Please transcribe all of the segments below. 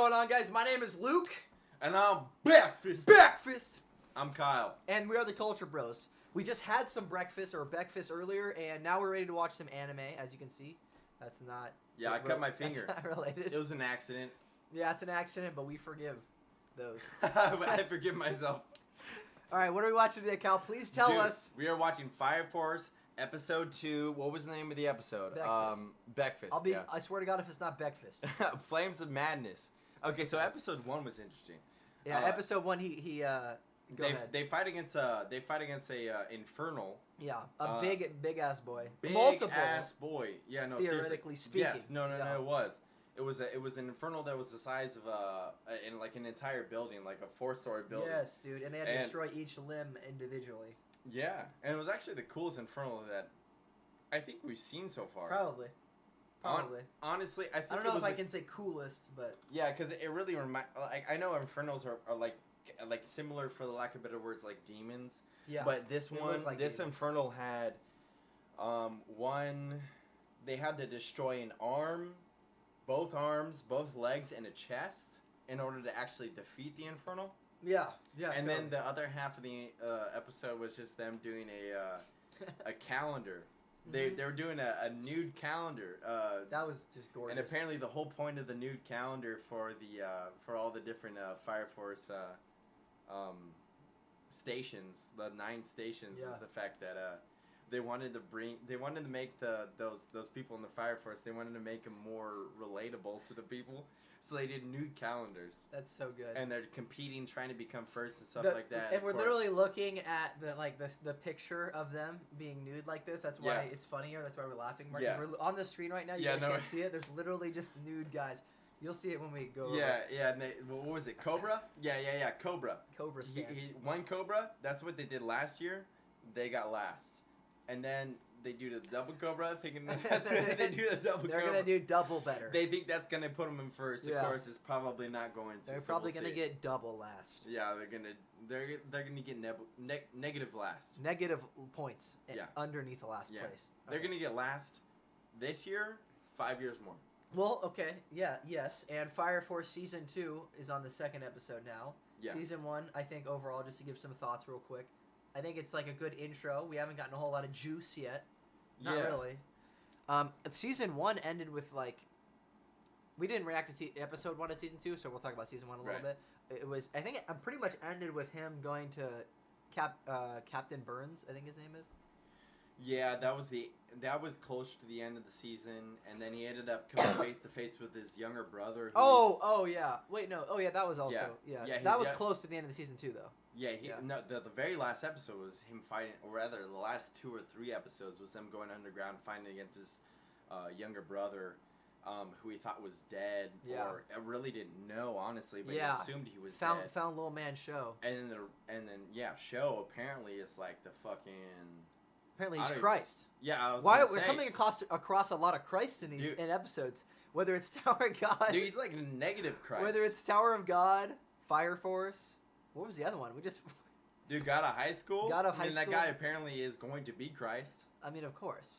going on, guys? My name is Luke. And I'm Breakfast. I'm Kyle. And we are the Culture Bros. We just had some breakfast earlier, and now we're ready to watch some anime, as you can see. That's not... Yeah, I cut my finger. That's not related. It was an accident. Yeah, it's an accident, but we forgive those. I forgive myself. All right, what are we watching today, Cal? Please tell us. We are watching Fire Force Episode 2. What was the name of the episode? Breakfast. Breakfast. I swear to God, if it's not Breakfast. Flames of Madness. Okay, so Episode 1 was interesting. Yeah, Episode 1, Go ahead. They fight against a Infernal. Yeah, a big ass boy. Big ass boy. Yeah, no, theoretically speaking. Yes, no, it was. It was an Infernal that was the size of an entire building, like a 4-story building. Yes, dude, and they had to destroy each limb individually. Yeah, and it was actually the coolest Infernal that I think we've seen so far. Probably. Honestly, I think I don't know if I can say coolest, but yeah, because it really I know Infernals are like similar, for the lack of better words, like demons. Yeah. But this demons. Infernal had they had to destroy an arm, both arms, both legs, and a chest in order to actually defeat the Infernal. Yeah. And then the other half of the episode was just them doing a calendar. They were doing a nude calendar. That was just gorgeous. And apparently the whole point of the nude calendar for all the different Fire Force stations, the 9 stations, was the fact that they wanted to make those people in the Fire Force, they wanted to make them more relatable to the people. So they did nude calendars. That's so good. And they're competing, trying to become first and stuff like that. And we're literally looking at the picture of them being nude like this. That's why it's funnier. That's why we're laughing. Mark, we're on the screen right now. You guys can't see it. There's literally just nude guys. You'll see it when we go over. Yeah. And what was it? Cobra? Yeah. Cobra. Cobra stance. One Cobra. That's what they did last year. They got last. And then they do the double Cobra, thinking that's it. They do the double Cobra. They're going to do double better. They think that's going to put them in first. Of course, it's probably not going to. They're probably going to get double last. Yeah, they're going to get negative last. Negative points underneath the last place. They're going to get last this year, 5 years more. Well, okay, yes, and Fire Force Season 2 is on the 2nd episode now. Yeah. Season 1, I think, overall, just to give some thoughts real quick, I think it's like a good intro. We haven't gotten a whole lot of juice yet. Not really. Season 1 ended with, we didn't react to Episode 1 of Season 2, so we'll talk about Season 1 a little bit. It was, I think it pretty much ended with him going to Captain Burns, I think his name is. Yeah, that was close to the end of the season, and then he ended up coming face to face with his younger brother. Oh yeah. Wait, no. Oh yeah, that was also that was close to the end of the season too, though. Yeah, the very last episode was him fighting, or rather, the last 2 or 3 episodes was them going underground fighting against his younger brother, who he thought was dead, or I really didn't know, honestly, but he assumed he was dead. Found little man Show. And then Show apparently is like the fucking. Apparently he's Christ. Yeah, we're coming across a lot of Christ in episodes. Whether it's Tower of God. Dude, he's like a negative Christ. Whether it's Tower of God, Fire Force. What was the other one? Dude, God of High School. That guy apparently is going to be Christ. I mean, of course.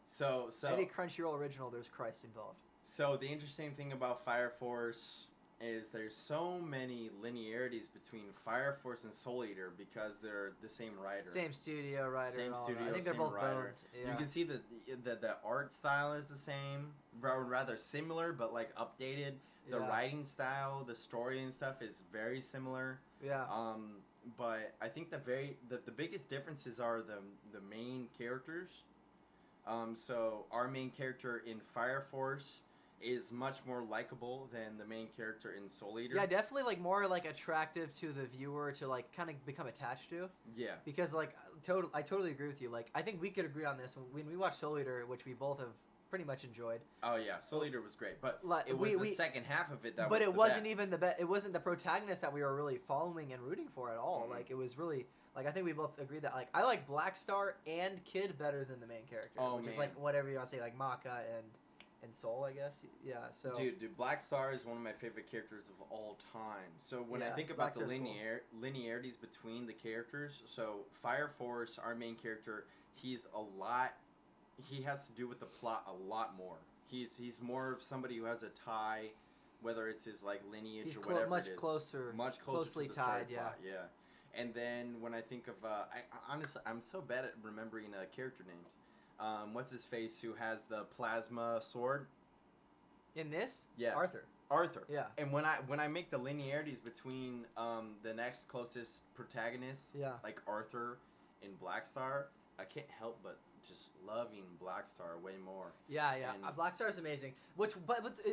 So any Crunchyroll original, there's Christ involved. So the interesting thing about Fire Force is there's so many linearities between Fire Force and Soul Eater because they're the same writer. Same studio writer. Same studio, I think they're both writer. bones. Yeah. You can see the art style is the same, rather similar, but like updated. The writing style, the story and stuff is very similar. Yeah. But I think the biggest differences are the main characters. So our main character in Fire Force is much more likable than the main character in Soul Eater. Yeah, definitely more attractive to the viewer to kind of become attached to. Yeah. Because I totally agree with you. I think we could agree on this when we watched Soul Eater, which we both have pretty much enjoyed. Oh yeah, Soul Eater was great, but it was the second half of it that was But it the wasn't best. even the best. It wasn't the protagonist that we were really following and rooting for at all. Mm-hmm. It was really I think we both agreed that I like Black Star and Kid better than the main character, which is whatever you want to say, Maka and Soul, I guess. Yeah. So. Dude, Black Star is one of my favorite characters of all time. So when I think about the linearities between the characters, so Fire Force, our main character, he has to do with the plot a lot more. He's more of somebody who has a tie whether it's his like lineage or whatever much it is. closer, Much closer closely to the story tied. Yeah. plot, yeah. And then when I think of, I honestly, I'm so bad at remembering character names. What's his face who has the plasma sword? In this, Yeah, Arthur. Yeah. And when I make the linearities between the next closest protagonists, Yeah. like Arthur and Blackstar, I can't help but just loving Blackstar way more. Yeah. And Blackstar is amazing. But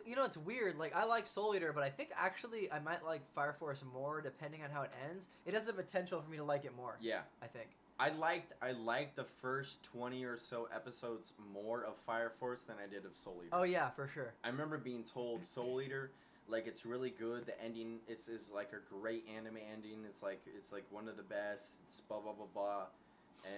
you know, it's weird. Like, I like Soul Eater, but I think actually I might like Fire Force more depending on how it ends. It has the potential for me to like it more. Yeah. I think. I liked the first 20 or so episodes more of Fire Force than I did of Soul Eater. Oh yeah, for sure. I remember being told Soul Eater, like, it's really good. The ending is like a great anime ending. It's like one of the best. It's blah blah blah blah.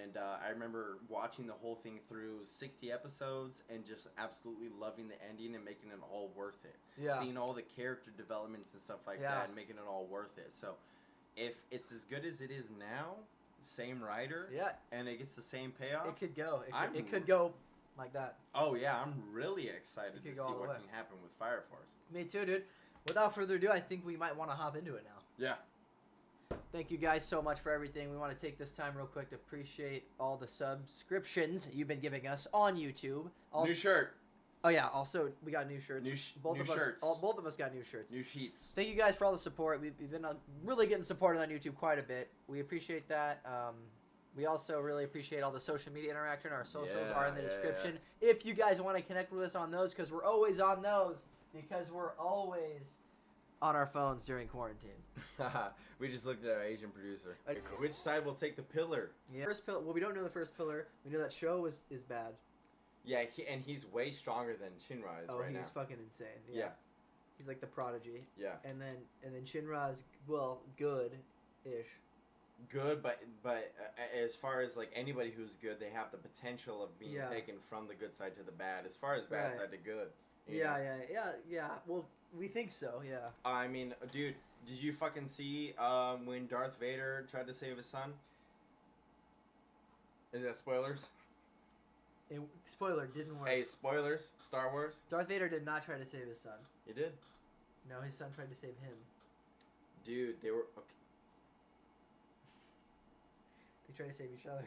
And I remember watching the whole thing through 60 episodes and just absolutely loving the ending and making it all worth it. Yeah. Seeing all the character developments and stuff like that and making it all worth it. So if it's as good as it is now, same writer, and it gets the same payoff, it could go. It could go like that. Oh yeah, I'm really excited to see what can happen with Fire Force. Me too, dude. Without further ado, I think we might want to hop into it now. Yeah. Thank you guys so much for everything. We want to take this time real quick to appreciate all the subscriptions you've been giving us on YouTube. New shirt. Oh yeah, also we got new shirts. Both of us got new shirts. New sheets. Thank you guys for all the support. We've been really getting supported on YouTube quite a bit. We appreciate that. We also really appreciate all the social media interaction. Our socials are in the description. If you guys want to connect with us on those, because we're always on those, because we're always on our phones during quarantine. We just looked at our Asian producer. Which side will take the pillar? Yeah. First pillar. Well, we don't know the first pillar. We know that show is bad. Yeah, and he's way stronger than Shinra is right now. Oh, he's fucking insane. Yeah. He's like the prodigy. Yeah. And then Shinra is, well, good-ish. Good, but as far as like anybody who's good, they have the potential of being taken from the good side to the bad. As far as bad side to good. Yeah. Well, we think so. Yeah. I mean, dude, did you fucking see when Darth Vader tried to save his son? Is that spoilers? Spoiler, didn't work. Hey, spoilers. Star Wars. Darth Vader did not try to save his son. He did. No, his son tried to save him. Dude, they were. Okay. They tried to save each other.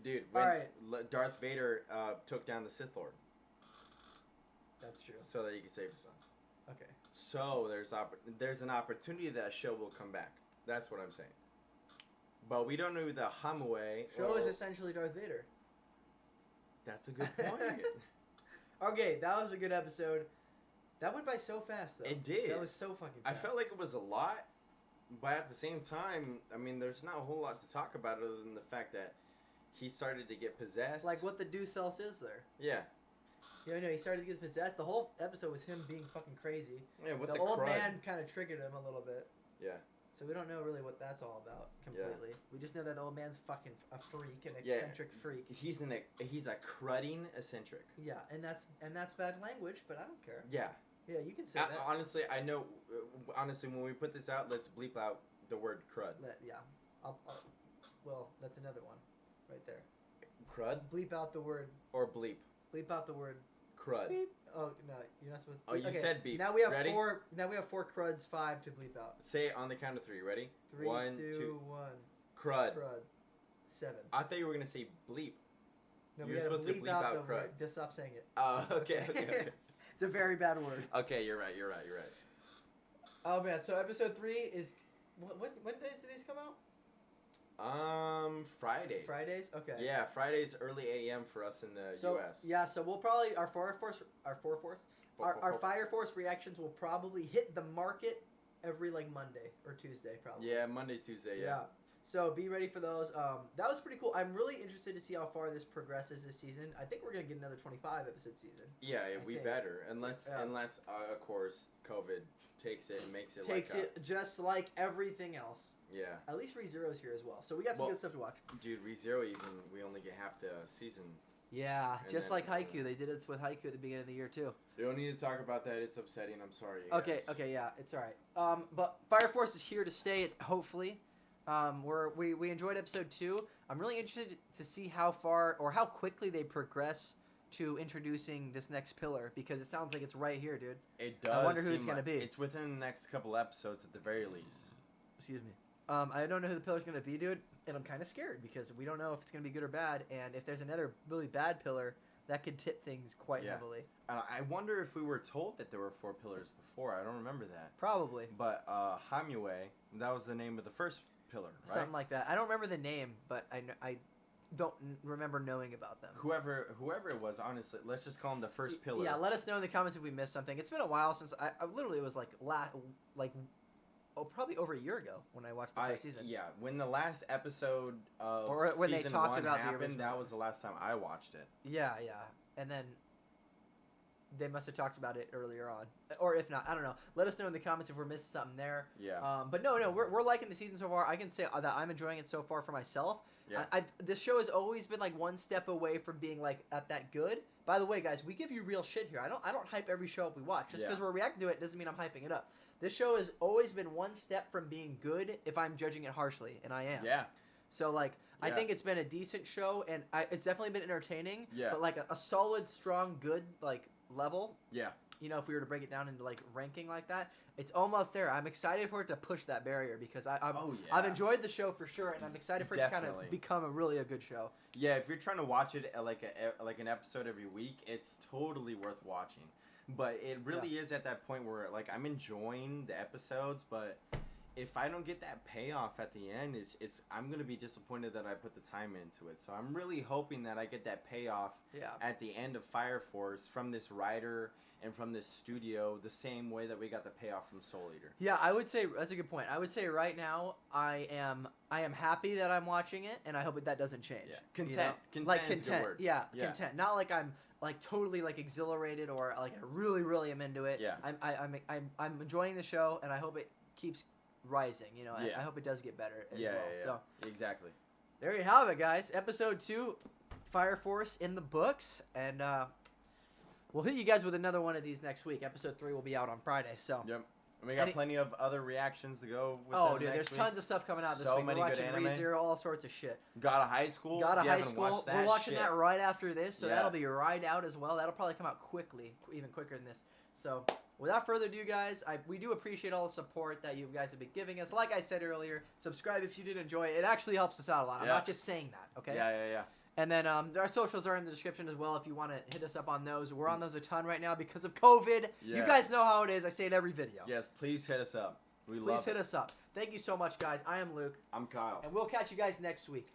Dude, when Darth Vader took down the Sith Lord. That's true. So that he could save his son. Okay. So there's an opportunity that Show will come back. That's what I'm saying. But we don't know the Hamue. Show is essentially Darth Vader. That's a good point. Okay, that was a good episode. That went by so fast, though. It did. That was so fucking fast. I felt like it was a lot, but at the same time, I mean, there's not a whole lot to talk about other than the fact that he started to get possessed. Like what the deuce else is there? Yeah. You know, he started to get possessed. The whole episode was him being fucking crazy. Yeah, what the old man kind of triggered him a little bit. Yeah. So we don't know really what that's all about completely. Yeah. We just know that the old man's fucking a freak, an eccentric freak. He's a crudding eccentric. Yeah, and that's bad language, but I don't care. Yeah. Yeah, you can say that. Honestly, I know. Honestly, when we put this out, let's bleep out the word crud. Well, that's another one, right there. Crud. Bleep out the word. Or bleep. Bleep out the word. Crud. Beep. Oh no, you're not supposed to. Oh, you said beep. Now we have Ready? 4. Now we have 4 cruds, 5 to bleep out. Say it on the count of 3. Ready? 3, 1, 2, 1. Crud. Crud. 7. I thought you were gonna say bleep. No, you're supposed to bleep out the crud. Word. Just stop saying it. Oh, okay. It's a very bad word. Okay, you're right. Oh man, so episode 3 is when days do these come out? Fridays. Fridays? Okay. Yeah, Fridays early AM for us in the US. Yeah, so we'll probably our Fire Force reactions will probably hit the market every like Monday or Tuesday probably. Yeah, Monday, Tuesday, yeah. So be ready for those. That was pretty cool. I'm really interested to see how far this progresses this season. I think we're gonna get another 25 episode season. Yeah, we better, unless of course COVID takes it and makes it just like everything else. Yeah. At least ReZero's here as well. So we got some good stuff to watch. Dude, ReZero we only get half the season. Yeah, just like Haikyuu. They did this with Haikyuu at the beginning of the year too. We don't need to talk about that. It's upsetting. I'm sorry. Okay, yeah, it's all right. But Fire Force is here to stay, hopefully. We enjoyed episode 2. I'm really interested to see how far or how quickly they progress to introducing this next pillar because it sounds like it's right here, dude. It does. I wonder who it's going to be. It's within the next couple episodes at the very least. Excuse me. I don't know who the pillar's going to be, dude, and I'm kind of scared because we don't know if it's going to be good or bad, and if there's another really bad pillar, that could tip things quite heavily. I wonder if we were told that there were 4 pillars before. I don't remember that. Probably. But Hamue, that was the name of the first pillar, right? Something like that. I don't remember the name, but I don't remember knowing about them. Whoever it was, honestly, let's just call him the first pillar. Yeah, let us know in the comments if we missed something. It's been a while since I literally, it was probably over a year ago when I watched the first season. Yeah, when the last episode of when season they talked 1 about happened, the original. that was the last time I watched it. Yeah, and then they must have talked about it earlier on, or if not, I don't know. Let us know in the comments if we're missing something there. Yeah. But no, we're liking the season so far. I can say that I'm enjoying it so far for myself. Yeah. This show has always been like one step away from being like at that good. By the way, guys, we give you real shit here. I don't hype every show up we watch. Just because we're reacting to it doesn't mean I'm hyping it up. This show has always been one step from being good if I'm judging it harshly, and I am. Yeah. So, like, I think it's been a decent show, and it's definitely been entertaining. Yeah. But, like, a solid, strong, good, like, level. Yeah. You know, if we were to break it down into, like, ranking like that, it's almost there. I'm excited for it to push that barrier because I've enjoyed the show for sure, and I'm excited for it to kind of become a really good show. Yeah, if you're trying to watch it like an episode every week, it's totally worth watching. But it really is at that point where, like, I'm enjoying the episodes, but if I don't get that payoff at the end, I'm going to be disappointed that I put the time into it. So I'm really hoping that I get that payoff at the end of Fire Force from this writer and from this studio the same way that we got the payoff from Soul Eater. Yeah, I would say that's a good point. I would say right now I am happy that I'm watching it, and I hope that doesn't change. Yeah. Content. You know? Content is a good word. Yeah, content. Not like I'm like totally like exhilarated or like I really am into it. Yeah. I'm enjoying the show, and I hope it keeps rising. You know, I hope it does get better as well. Yeah. So exactly. there you have it, guys. Episode 2, Fire Force in the books, and we'll hit you guys with another one of these next week. Episode 3 will be out on Friday. So. Yep. And we got plenty of other reactions to go with dude, there's tons of stuff coming out this so week. Many We're watching good anime. ReZero, all sorts of shit. Got a High School. We're watching that right after this, so Yeah. that'll be right out as well. That'll probably come out quickly, even quicker than this. So, without further ado, guys, we do appreciate all the support that you guys have been giving us. Like I said earlier, subscribe if you did enjoy it. It actually helps us out a lot. I'm not just saying that, okay? Yeah. And then our socials are in the description as well if you want to hit us up on those. We're on those a ton right now because of COVID. Yes. You guys know how it is. I say it every video. Yes, please hit us up. Please hit us up. Thank you so much, guys. I am Luke. I'm Kyle. And we'll catch you guys next week.